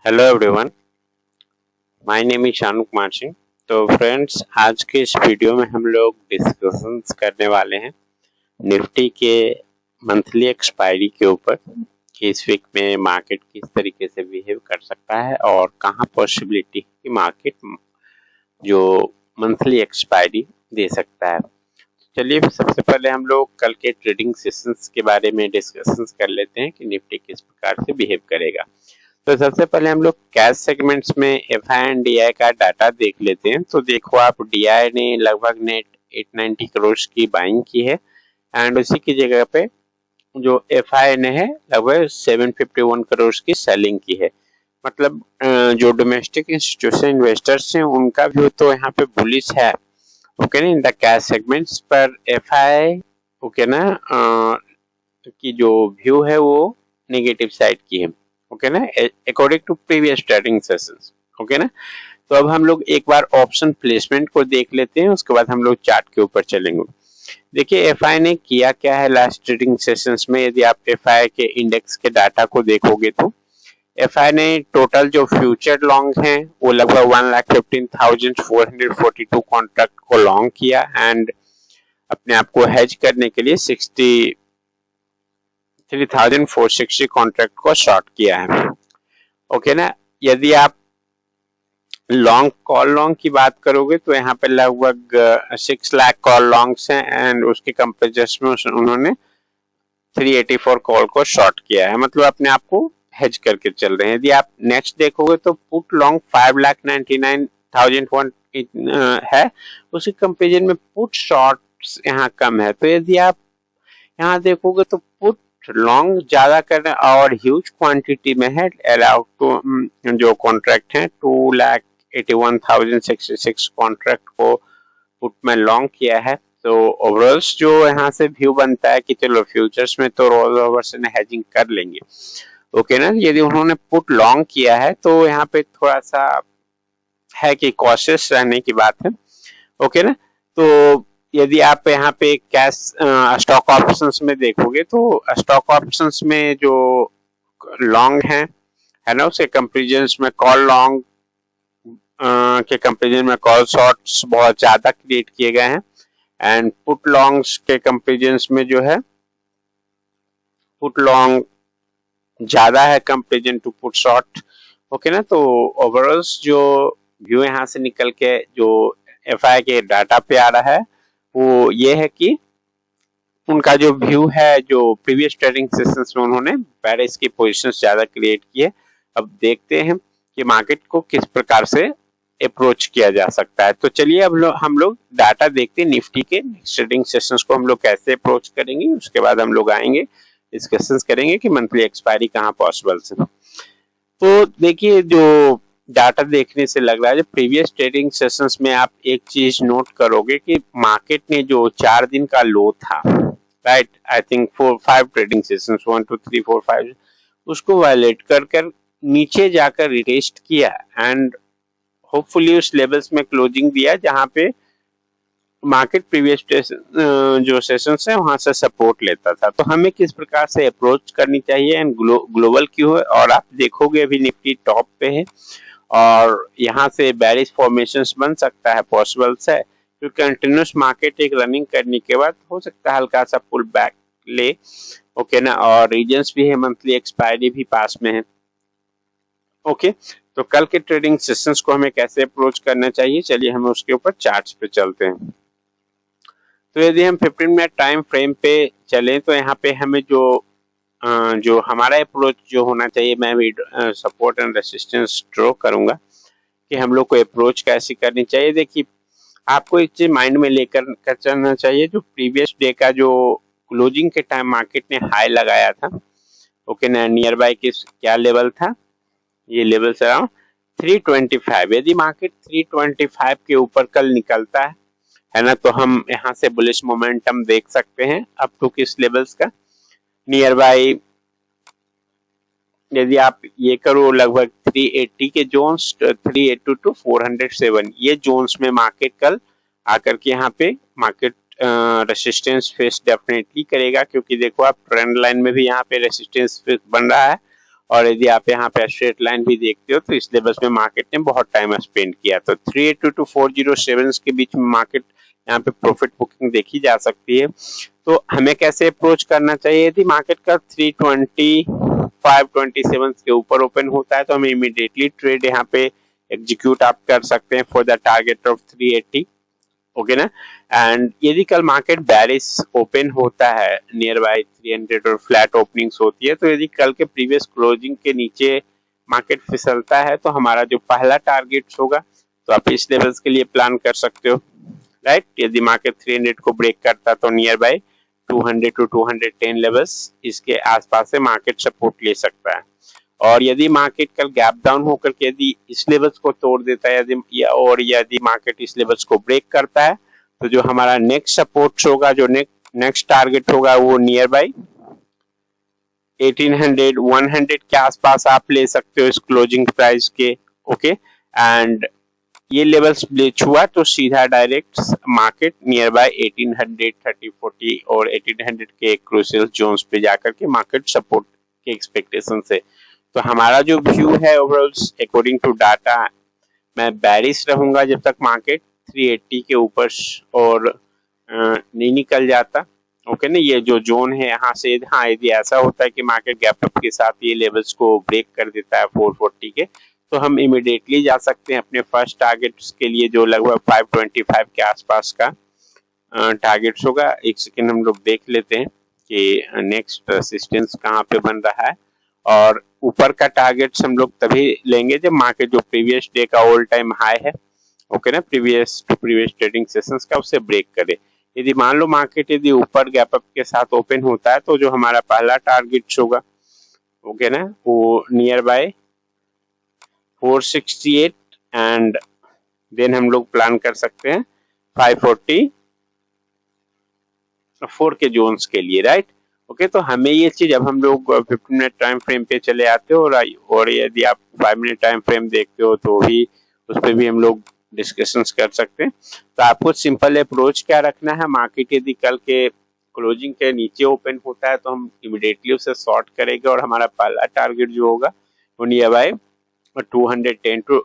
Hello everyone, my name is Shanu Kumar Singh. तो friends, आज के इस वीडियो में हम लोग डिस्कशंस करने वाले हैं निफ्टी के मंथली एक्सपायरी के ऊपर कि इस वीक में मार्केट किस तरीके से बिहेव कर सकता है और कहाँ पॉसिबिलिटी की मार्केट जो मंथली एक्सपायरी दे सकता है। चलिए सबसे पहले हम लोग कल के ट्रेडिंग सेशंस के बारे में डिस्कशंस कर लेते हैं कि निफ्टी किस प्रकार से बिहेव करेगा। तो सबसे पहले हम लोग कैश सेगमेंट्स में एफआई एंड डीआई का डाटा देख लेते हैं। तो देखो आप, डीआई ने लगभग नेट 890 करोड़ की बाइंग की है एंड उसी की जगह पे जो एफआई ने है लगभग 751 करोड़ की सेलिंग की है। मतलब जो डोमेस्टिक इंस्टीट्यूशन इन्वेस्टर्स हैं उनका व्यू तो यहाँ पे बुलिश है, ओके ना, इन द कैश सेगमेंट्स। पर एफआई ओके ना की जो व्यू है वो नेगेटिव साइड की है, ओके ना, according to previous trading sessions, okay ना। तो अब हम लोग एक बार ऑप्शन प्लेसमेंट को देख लेते हैं, उसके बाद हम लोग चार्ट के ऊपर चलेंगे। देखिए एफआई ने किया क्या है लास्ट ट्रेडिंग सेशंस में। यदि आप एफआई के इंडेक्स के डाटा को देखोगे तो एफआई ने टोटल जो फ्यूचर लॉन्ग हैं वो लगभग 1,15,442 कॉन्ट्रैक्ट को लॉन्ग किया एंड अपने आप को हेज करने के लिए 63,460 कॉन्ट्रैक्ट को शॉर्ट किया है, ओके ना। यदि आप लॉन्ग कॉल लॉन्ग की बात करोगे तो यहाँ पे लगभग 6 लाख कॉल लॉन्ग्स हैं एंड उसके कंपेरिजन में उन्होंने 384 कॉल को शॉर्ट किया है, मतलब अपने आप को हेज करके चल रहे हैं। यदि आप नेक्स्ट देखोगे तो पुट लॉन्ग 5,99,000 है, उसके कंपेरिजन में पुट शॉर्ट यहाँ कम है। तो यदि आप यहाँ देखोगे तो पुट लॉन्ग ज्यादा कर रहे हैं और ह्यूज क्वांटिटी में है। अलाउड टू जो कॉन्ट्रैक्ट है 2,81,066 कॉन्ट्रैक्ट को पुट में लॉन्ग किया है। तो ओवरऑल जो यहाँ से व्यू बनता है कि चलो फ्यूचर्स में तो रोज ओवर से हेजिंग कर लेंगे, ओके ना। यदि उन्होंने पुट लॉन्ग किया है तो यहाँ पे थोड़ा सा है कि कॉशियस रहने की बात है, ओके ना। तो यदि आप यहाँ पे कैश स्टॉक ऑप्शंस में देखोगे तो स्टॉक ऑप्शंस में जो लॉन्ग है ना, उसके कंपेरिजन में कॉल लॉन्ग के कंपेरिजन में कॉल शॉर्ट्स बहुत ज्यादा क्रिएट किए गए हैं एंड पुट लॉन्ग्स के कंपेरिजन में जो है पुट लॉन्ग ज्यादा है comparison to put short, okay ना। तो ओवरऑल जो व्यू यहाँ से निकल के जो एफआई के डाटा पे आ रहा है वो ये है कि उनका जो व्यू है, जो प्रीवियस ट्रेडिंग सेशंस में उन्होंने बेरिश की पोजीशंस ज्यादा क्रिएट की है। अब देखते हैं कि मार्केट को किस प्रकार से अप्रोच किया जा सकता है। तो चलिए अब हम लोग डाटा देखते हैं निफ्टी के नेक्स्ट ट्रेडिंग सेशंस को हम लोग कैसे अप्रोच करेंगे। उसके बाद हम लोग आएंगे डिस्कशंस करेंगे कि मंथली एक्सपायरी कहाँ पॉसिबल है। तो देखिए जो डाटा देखने से लग रहा है, जो प्रीवियस ट्रेडिंग सेशंस में आप एक चीज नोट करोगे कि मार्केट ने जो 4 दिन का लो था, right, I think 4-5 trading sessions 1 2 3 4 5, उसको वायलेट कर नीचे जाकर रिटेस्ट किया एंड होपफुली उस लेवल्स में क्लोजिंग दिया जहां पे मार्केट प्रीवियस जो सेशंस है वहां से सपोर्ट लेता था। तो हमें किस प्रकार से अप्रोच करनी चाहिए एंड ग्लोबल क्यों है। और आप देखोगे अभी निफ्टी टॉप पे है और यहाँ से बेरिश फॉर्मेशंस बन सकता है, पॉसिबल्स है, क्योंकि कंटिन्यूस मार्केट एक रनिंग करने के बाद हो सकता है हल्का सा पुल बैक ले, ओके ना। और रीजन्स भी है, मंथली एक्सपायरी भी पास में है, ओके। तो कल के ट्रेडिंग सेशंस को हमें कैसे अप्रोच करना चाहिए, चलिए हम उसके ऊपर चार्ट्स पे चलते हैं। तो यदि हम 15 मिनट टाइम फ्रेम पे चलें तो यहाँ पे हमें जो हमारा अप्रोच जो होना चाहिए, मैं भी सपोर्ट एंड रेसिस्टेंस ड्रॉ करूंगा कि हम लोग को अप्रोच कैसी करनी चाहिए। देखिए आपको एक चीज माइंड में लेकर चलना चाहिए, जो प्रीवियस डे का जो क्लोजिंग के टाइम मार्केट ने हाई लगाया था, ओके ना, नियर बाय किस क्या लेवल था, ये लेवल से अराउंड 325। यदि मार्केट 325 के ऊपर कल निकलता है ना, तो हम यहाँ से बुलिश मोमेंटम देख सकते हैं अप टू किस लेवल्स का, नियर बाय यदि आप ये करो लगभग 380 के जोन्स, 382 टू 407, ये जोन्स में मार्केट कल आकर के यहाँ पे मार्केट रेसिस्टेंस फेस डेफिनेटली करेगा, क्योंकि देखो आप ट्रेंड लाइन में भी यहाँ पे रेसिस्टेंस फेस बन रहा है और यदि आप यहाँ पे स्ट्रेट लाइन भी देखते हो तो इस लेवल्स में मार्केट ने बहुत टाइम स्पेंड किया। तो 382 टू 407 के बीच में मार्केट यहाँ पे प्रॉफिट बुकिंग देखी जा सकती है। तो हमें कैसे अप्रोच करना चाहिए? यदि मार्केट का 325-27 के ऊपर ओपन होता है तो हमें इमीडिएटली ट्रेड यहाँ पे एग्जीक्यूट आप कर सकते हैं for the target of 380, okay ना। एंड यदि कल मार्केट बेरिश ओपन होता है नियर बाय 300 और फ्लैट ओपनिंग्स होती है, तो यदि कल के प्रीवियस क्लोजिंग के नीचे मार्केट फिसलता है तो हमारा जो पहला टारगेट होगा तो आप इस लेवल्स के लिए प्लान कर सकते हो, राइट। यदि मार्केट 300 को ब्रेक करता तो नियर बाय 200 टू 210 लेवल्स इसके आसपास से मार्केट सपोर्ट ले सकता है। और यदि मार्केट कल गैप डाउन होकर के यदि इस लेवल्स को तोड़ देता है यदि मार्केट इस लेवल्स को ब्रेक करता है तो जो हमारा नेक्स्ट सपोर्ट होगा, जो नेक्स्ट टारगेट होगा वो नियर बाय 1800-100 के आसपास आप ले सकते हो इस क्लोजिंग प्राइस के, ओके। एंड ये लेवल्स ब्रीच हुआ तो सीधा डायरेक्ट मार्केट नियर बाय 1800, 30-40 और 1800 के क्रूशियल जोन्स पे जाकर के मार्केट सपोर्ट के एक्सपेक्टेशन से। तो हमारा जो व्यू है ओवरऑल अकॉर्डिंग टू डाटा, मैं बेरिश रहूंगा जब तक मार्केट 380 के ऊपर और नहीं निकल जाता, ओके ना। ये जो जोन है यहाँ से, हाँ यदि ऐसा होता है कि मार्केट गैप अप के साथ ये लेवल्स को ब्रेक कर देता है 440 के, तो हम इमीडिएटली जा सकते हैं अपने फर्स्ट टारगेट के लिए जो लगभग 525 के आसपास का टारगेट होगा। एक सेकेंड हम लोग देख लेते हैं कि नेक्स्ट रेजिस्टेंस कहाँ पे बन रहा है। और ऊपर का टारगेट हम लोग तभी लेंगे जब मार्केट जो प्रीवियस डे का ऑल टाइम हाई है, ओके ना, प्रीवियस ट्रेडिंग सेशंस का, उसे ब्रेक करे। यदि मान लो मार्केट यदि ऊपर गैप अप के साथ ओपन होता है तो जो हमारा पहला टारगेट होगा, ओके ना, वो नियर बाय 468 एंड देन हम लोग प्लान कर सकते हैं 544 के जोन्स के लिए, राइट, ओके। तो हमें ये चीज, अब हम लोग 15 मिनट टाइम फ्रेम पे चले आते हो और यदि आप 5 मिनट टाइम फ्रेम देखते हो तो भी उस पर भी हम लोग डिस्कशंस कर सकते हैं। तो आपको सिंपल अप्रोच क्या रखना है, मार्केट यदि कल के क्लोजिंग के नीचे ओपन होता है तो हम इमीडिएटली उसे शॉर्ट करेंगे और हमारा पहला टारगेट जो होगा वो नियर बाय 220 टू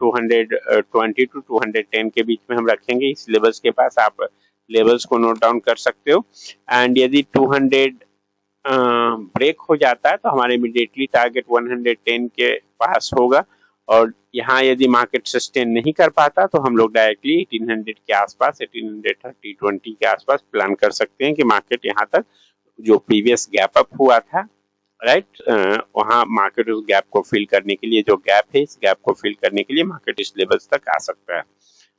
210 के बीच में हम रखेंगे। इस लेवल्स के पास आप लेवल्स को नोट डाउन कर सकते हो। एंड यदि 200 ब्रेक हो जाता है तो हमारे इमीडिएटली टारगेट 110 के पास होगा। और यहाँ यदि मार्केट सस्टेन नहीं कर पाता तो हम लोग डायरेक्टली 1800 के आसपास, 1830-20 के आसपास प्लान कर सकते हैं कि मार्केट यहाँ तक जो प्रीवियस गैप अप हुआ था, राइट, वहाँ मार्केट उस गैप को फिल करने के लिए, जो गैप है इस गैप को फिल करने के लिए मार्केट इस लेवल्स तक आ सकता है,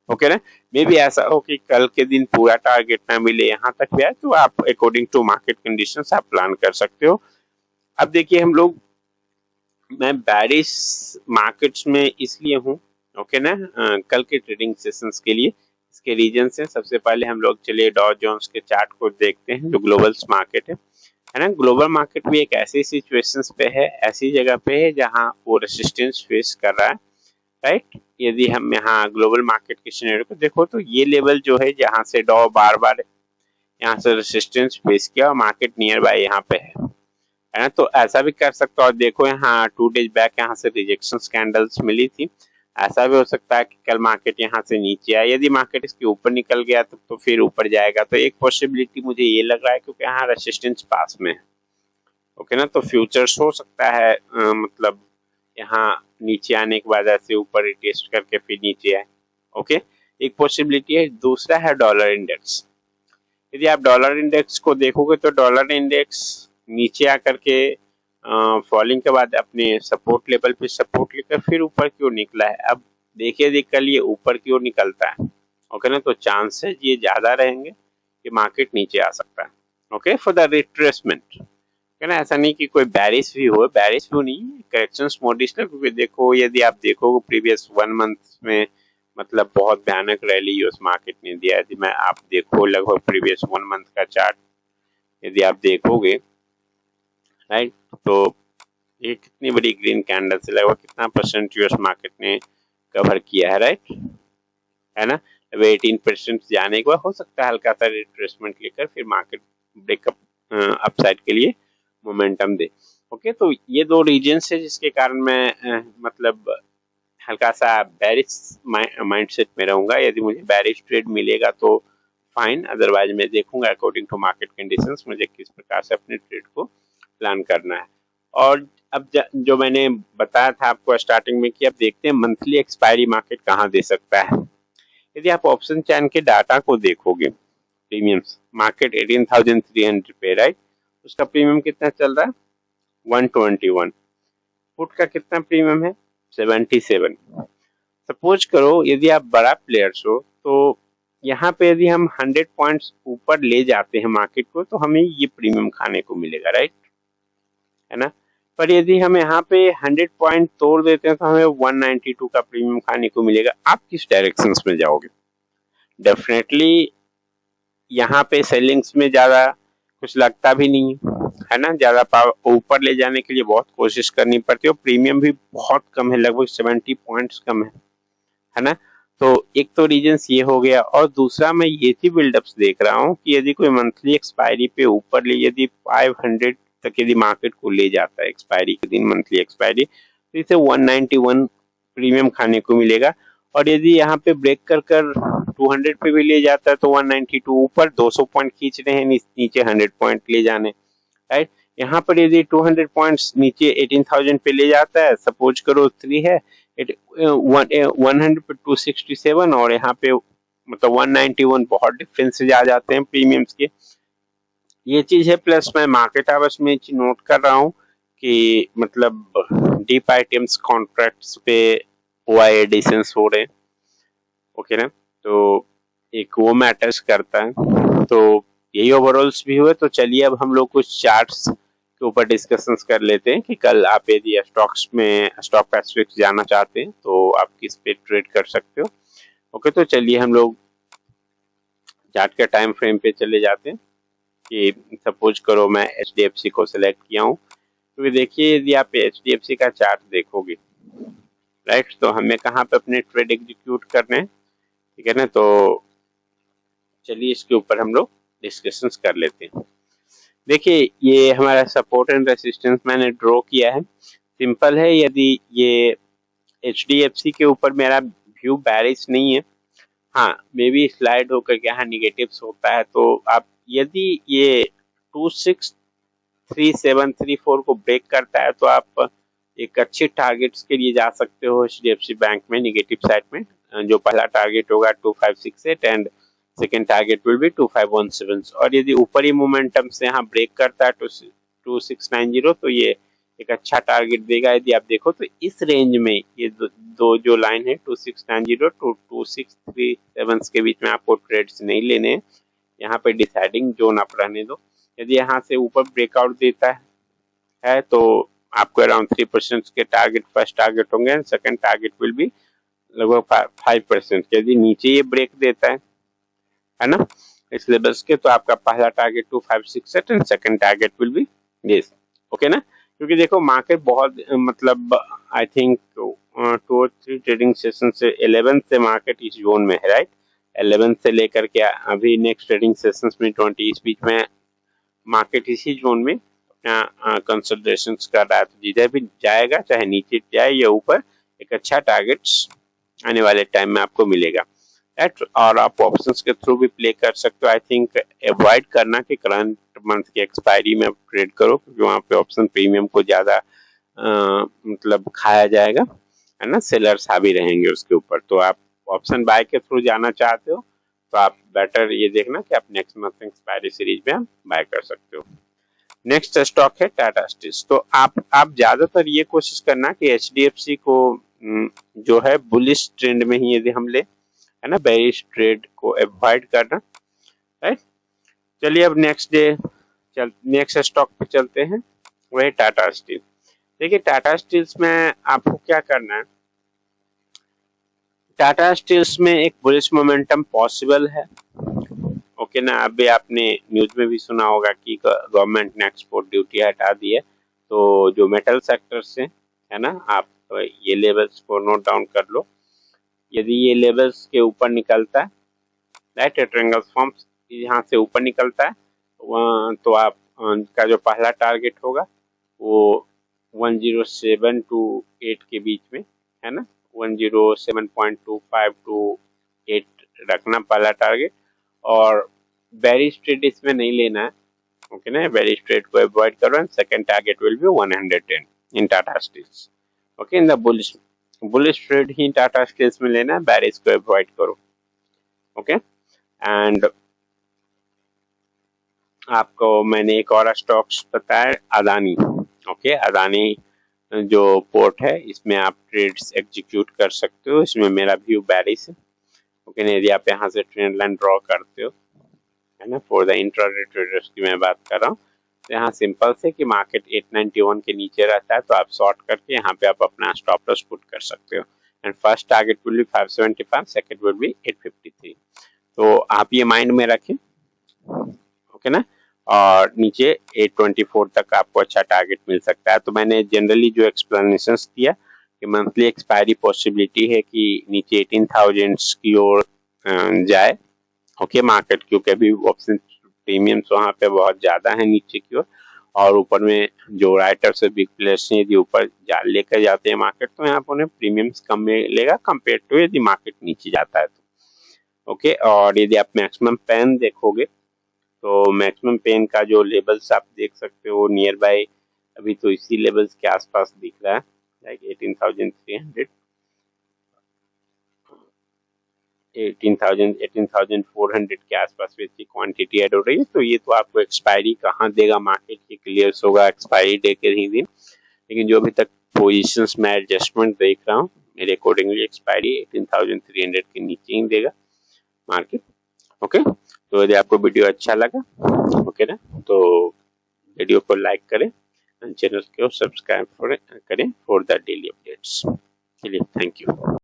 ओके ना। मे भी ऐसा हो कि कल के दिन पूरा टारगेट ना मिले, यहाँ तक भी आए, तो आप अकॉर्डिंग टू मार्केट कंडीशंस आप प्लान कर सकते हो। अब देखिए हम लोग, मैं बेरिश मार्केट्स में इसलिए हूँ, ओके ना, कल के ट्रेडिंग सेशंस के लिए। इसके रीजंस हैं, सबसे पहले हम लोग चलिए डॉ जोन्स के चार्ट को देखते हैं जो ग्लोबल मार्केट है ना। ग्लोबल मार्केट भी एक ऐसी सिचुएशंस पे है, ऐसी जगह पे है जहां वो रेजिस्टेंस फेस कर रहा है, राइट। यदि हम यहाँ ग्लोबल मार्केट के सिनेरियो को देखो तो ये लेवल जो है जहां से डॉ बार बार यहाँ से रेजिस्टेंस फेस किया और मार्केट नियर बाय यहाँ पे है ना। तो ऐसा भी कर सकता हो, देखो यहाँ 2 डेज बैक यहाँ से रिजेक्शन कैंडल्स मिली थी। ऐसा भी हो सकता है कि कल मार्केट यहाँ से नीचे आए, यदि मार्केट इसके ऊपर निकल गया तो फिर ऊपर जाएगा। तो एक पॉसिबिलिटी मुझे ये लग रहा है क्योंकि यहाँ रेजिस्टेंस पास में है, ओके ना। तो फ्यूचर्स हो सकता है मतलब यहाँ नीचे आने के बाद ऐसे ऊपर टेस्ट करके फिर नीचे आए, ओके, एक पॉसिबिलिटी है। दूसरा है डॉलर इंडेक्स। यदि आप डॉलर इंडेक्स को देखोगे तो डॉलर इंडेक्स नीचे आकर के फॉलिंग के बाद अपने सपोर्ट लेवल पे सपोर्ट लेकर फिर ऊपर की ओर निकला है। अब देखिए कल ये ऊपर की ओर निकलता है, ओके ना, तो चांसेस ये ज्यादा रहेंगे कि मार्केट नीचे आ सकता है, ओके, फॉर द रिट्रेसमेंट, है ना। ऐसा नहीं कि कोई बैरिश भी हो, बैरिश भी नहीं, करेक्शंस मोडिश, क्योंकि देखो यदि आप देखोगे प्रीवियस 1 मंथ में मतलब बहुत भयानक रैली उस मार्केट ने दिया। यदि मैं आप देखो लगभग प्रीवियस 1 मंथ का चार्ट यदि आप देखोगे, राइट, तो ये कितनी बड़ी ग्रीन कैंडल से लगभग कितना परसेंट यूएस मार्केट ने कवर किया है, राइट, है ना। अब 18% जाने के बाद हो सकता है हल्का सा रिट्रेसमेंट लेकर फिर मार्केट ब्रेकअप अपसाइड के लिए मोमेंटम दे। ओके, तो ये दो रीजन्स है जिसके कारण मैं मतलब हल्का सा बेरिश माइंडसेट में रहूंगा। यदि मुझे बेरिश ट्रेड मिलेगा तो फाइन, अदरवाइज मैं देखूंगा अकॉर्डिंग टू मार्केट कंडीशंस मुझे किस प्रकार से अपने ट्रेड को प्लान करना है। और अब जो मैंने बताया था आपको स्टार्टिंग में कि अब देखते हैं मंथली एक्सपायरी मार्केट कहाँ दे सकता है। यदि आप ऑप्शन चैन के डाटा को देखोगे, प्रीमियम्स मार्केट 18,300 पे, राइट, उसका प्रीमियम कितना चल रहा है 121। पुट का कितना प्रीमियम है 77। सपोज करो यदि आप बड़ा प्लेयर्स हो तो यहाँ पे यदि हम 100 पॉइंट्स ऊपर ले जाते हैं मार्केट को तो हमें ये प्रीमियम खाने को मिलेगा, राइट, है ना। पर यदि हम यहाँ पे 100 पॉइंट तोड़ देते हैं तो हमें 192 का प्रीमियम खाने को मिलेगा। आप किस डायरेक्शन में जाओगे? डेफिनेटली यहाँ पे सेलिंग्स में ज्यादा कुछ लगता भी नहीं है ना, ज्यादा ऊपर ले जाने के लिए बहुत कोशिश करनी पड़ती है और प्रीमियम भी बहुत कम है, लगभग 70 पॉइंट्स कम है ना। तो एक तो रीजन ये हो गया, और दूसरा मैं ये भी बिल्डअप्स देख रहा हूँ कि यदि कोई मंथली एक्सपायरी पे ऊपर ले यदि 500 तक यदि मार्केट को ले जाता है एक्सपायरी के दिन, मंथली एक्सपायरी, तो इसे 191 प्रीमियम खाने को मिलेगा। और यदि यहाँ पे ब्रेक कर 200 पे भी ले जाता है तो 192 ऊपर 200 पॉइंट खींच रहे हैं, नीचे 100 पॉइंट ले जाने, राइट। यहाँ पर यदि 200 पॉइंट्स नीचे 18,000 पे ले जाता है, सपोज करो 3 है, 100 पे 267 और यहाँ पे मतलब 191, बहुत डिफरेंसेज आ जाते हैं प्रीमियम्स के। ये चीज है। प्लस मैं मार्केट आवर्स में नोट कर रहा हूँ कि मतलब डीप आइटम्स कॉन्ट्रैक्ट्स पे ओआई एडिशंस हो रहे हैं, ओके ना, तो एक वो मैटर्स करता है। तो यही ओवरऑल्स भी हुए। तो चलिए अब हम लोग कुछ चार्ट्स के ऊपर डिस्कशंस कर लेते हैं कि कल आप यदि स्टॉक्स में स्टॉक पैसिफिक्स जाना चाहते हैं तो आप किस पे ट्रेड कर सकते हो। ओके, तो चलिए हम लोग चार्ट के टाइम फ्रेम पे चले जाते हैं कि सपोज करो मैं HDFC को सिलेक्ट किया हूँ। तो देखिए यदि आप HDFC का चार्ट देखोगे, राइट, तो हमें कहाँ पे अपने ट्रेड एग्जीक्यूट करने हैं, ठीक है ना। तो चलिए इसके ऊपर हम लोग डिस्कशंस कर लेते हैं। देखिए ये हमारा सपोर्ट एंड रेसिस्टेंस मैंने ड्रॉ किया है। सिंपल है, यदि ये HDFC के ऊपर मेरा व्यू बैरिश नहीं है, हाँ मे बी स्लाइड होकर के यहाँ निगेटिव्स होता है, तो आप यदि ये 263734 को ब्रेक करता है तो आप एक अच्छे टारगेट्स के लिए जा सकते हो HDFC बैंक में निगेटिव साइड में। जो पहला टारगेट होगा 2568 and second target will B 2517। और यदि ऊपरी मोमेंटम से यहाँ ब्रेक करता है 2690 तो ये एक अच्छा टारगेट देगा। यदि आप देखो तो इस रेंज में ये दो जो लाइन है 2690 टू 2637 के बीच में आपको ट्रेड्स नहीं लेने, यहाँ पे डिसाइडिंग जोन आप रहने दो। यदि यहाँ से ऊपर ब्रेकआउट देता है तो आपको अराउंड 3% के टारगेट फर्स्ट टारगेट होंगे and second target will B लगभग 5%। यदि नीचे ये ब्रेक देता है ना इस लेवल्स के, तो आपका पहला target 2568 and second target will B this, okay ना। क्योंकि देखो मार्केट बहुत मतलब आई थिंक 2 और 3 ट्रेडिंग सेशन से 11 से मार्केट इस जोन में है, राइट। 11 से लेकर के अभी नेक्स्ट ट्रेडिंग सेशंस में 20 इस बीच में मार्केट इसी जोन में अपना कंसोलिडेशन कर रहा है। तो जिधर भी जाएगा चाहे नीचे जाए या ऊपर, एक अच्छा टारगेट्स आने वाले टाइम में आपको मिलेगा, राइट। और आप ऑप्शंस के थ्रू भी प्ले कर सकते हो। आई थिंक अवॉइड करना कि करंट मंथ की एक्सपायरी में ट्रेड करो, क्योंकि वहाँ पे ऑप्शन प्रीमियम को ज्यादा मतलब खाया जाएगा, है ना, सेलर्स हावी रहेंगे उसके ऊपर। तो आप ऑप्शन बाय के थ्रू जाना चाहते हो तो आप बेटर ये देखना कि आप नेक्स्ट मंथ एक्सपायरी सीरीज में आप बाय कर सकते हो। नेक्स्ट स्टॉक है टाटा स्टील। तो आप ज्यादातर ये कोशिश करना कि HDFC को जो है बुलिश ट्रेंड में ही यदि हम ले, है ना, बेरिश ट्रेड को अवॉइड करना, राइट। चलिए अब नेक्स्ट स्टॉक पे चलते हैं, वही टाटा स्टील। देखिए टाटा स्टील्स में आपको क्या करना है, टाटा स्टील्स में एक बुलिश मोमेंटम पॉसिबल है, ओके ना। अभी आपने न्यूज में भी सुना होगा कि गवर्नमेंट ने एक्सपोर्ट ड्यूटी हटा दी है। तो जो मेटल सेक्टर से, है ना, आप ये लेवल्स को नोट डाउन कर लो। यदि ये लेवल्स के ऊपर निकलता है, राइट, ट्रायंगल फॉर्म्स यहाँ से ऊपर निकलता है, तो आप का जो पहला टारगेट होगा वो 107 to 8 के बीच में है ना, 107.25 to 8 रखना पहला टारगेट, और बेरिश ट्रेड इसमें नहीं लेना है, ओके ना, बेरिश ट्रेड को अवॉइड करो। Second target will be 110 in Tata steels, okay. In the bullish trade ही टाटा स्टील्स में लेना है, बेरिश को अवॉइड करो, ओके। एंड आपको मैंने एक और स्टॉक्स बताया, अदानी, ओके। अदानी जो पोर्ट है इसमें आप ट्रेड्स एग्जीक्यूट कर सकते हो, इसमें मेरा व्यू बेरिश है, ओके ना। यदि आप यहाँ से ट्रेंड लाइन ड्रॉ करते हो, है ना, फॉर द इंट्राडे ट्रेडर्स की मैं बात कर रहा हूँ, तो यहाँ सिंपल से कि मार्केट 891 के नीचे रहता है तो आप शॉर्ट करके यहाँ पे आप अपना स्टॉप लॉस पुट कर सकते हो। And first target will B 575, second will be 853, तो आप ये माइंड में रखें, ओके ना। और नीचे 824 तक आपको अच्छा टारगेट मिल सकता है। तो मैंने जनरली जो एक्सप्लेनेशन दिया कि मंथली एक्सपायरी पॉसिबिलिटी है कि नीचे 18,000 की ओर जाए, ओके मार्केट, क्योंकि अभी ऑप्शन प्रीमियम्स वहाँ पे बहुत ज्यादा है नीचे की ओर, और ऊपर में जो राइटर्स है बिग प्लेयर्स हैं, यदि ऊपर लेकर जाते हैं मार्केट तो यहाँ पर उन्हें प्रीमियम्स कम मिलेगा कंपेयर टू यदि मार्केट नीचे जाता है तो, ओके। और यदि आप मैक्सिमम पेन देखोगे तो मैक्सिमम पेन का जो लेवल्स आप देख सकते हो नियर बाय अभी तो इसी लेवल्स के आसपास दिख रहा है, लाइक 18,300, 18,400 के आसपास वैसी क्वांटिटी ऐड हो रही है। तो ये तो आपको एक्सपायरी कहाँ देगा मार्केट की, क्लियर होगा एक्सपायरी डे के ही दिन, लेकिन जो अभी तक पोजीशंस में एडजस्टमेंट देख रहा हूँ मेरे अकॉर्डिंगली एक्सपायरी 18,300 के नीचे ही देगा मार्केट, ओके। तो यदि आपको वीडियो अच्छा लगा, ओके ना, तो वीडियो को लाइक करें, चैनल को सब्सक्राइब करें फॉर द डेली अपडेट्स। चलिए, थैंक यू।